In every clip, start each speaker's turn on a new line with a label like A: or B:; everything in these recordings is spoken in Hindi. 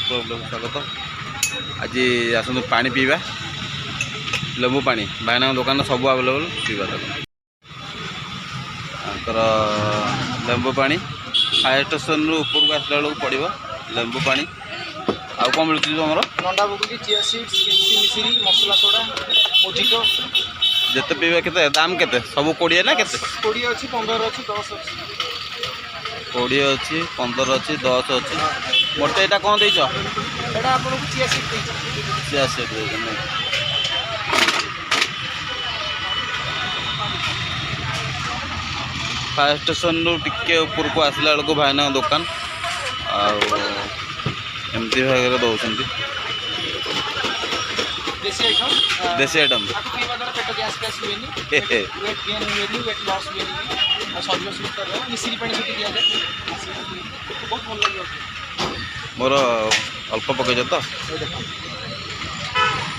A: स्वागत। आज आसतु पानी पीवा लेंबू पानी भाईना दुकान सब अवेलेबल पीवा तर लेंबू पानी फायर स्टेशन रू ऊपर को आसला बेलू पड़ो लेंबू पानी आउ कौन मिलूँ तुम
B: नंदा बगुली चिया सीड्स मिश्री मसला सोडा मोजिटो
A: जिते पीवा के दाम के सब 20 ना के
B: 20 अच्छी 15 अच्छी 10 अच्छी
A: 20 अच्छी 15 अच्छी 10 अच्छी मोटे यहाँ कौन देच
B: एटा आपन को चिया सीड देच
A: चिया सीड फायर स्टेशन रू टिके ऊपर को आसला बेलू भाईना दुकान आमती भाग दौरान देसी आइटम
B: पेट गैस गैस हुएनी वेट गेन हुएनी वेट लॉस हुएनी शरीर सुस्त रहे मिश्री पानी भी दिया जाए बहुत भल लगे
A: मोर अल्प पकईच तो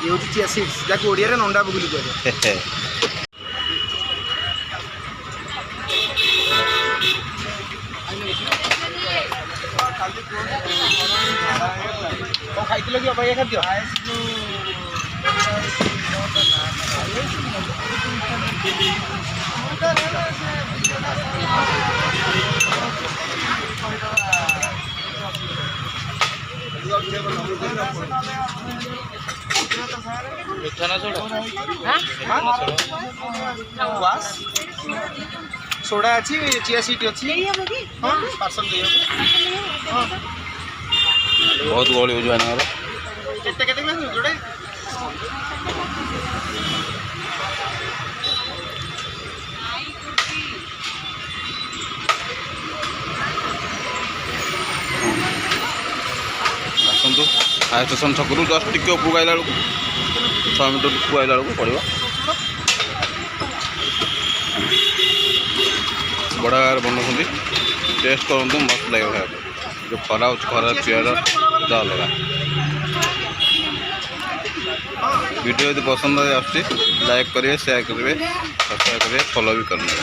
B: ये होची चिया सीड्स जाको ओडिया रे नंदा बगुली कहते खाइल कि अबाइया खाद्य सोडा अच्छी चिया सीट अच्छी हाँ पार्सल दे
A: बहुत गहली हो जोड़े आसतु फायर स्टेशन छक जस्ट टिके उपरको आइला बेलू 6 मीटर उपरको आइला बेलू पड़ो बड़ा गाँव बनाऊँ टेस्ट करूँ मस्त लगे खाया जो खरा खरा पियार अलग वीडियो यदि पसंद आस लाइक करेंगे शेयर करेंगे सब्सक्राइब करेंगे फॉलो भी करेंगे।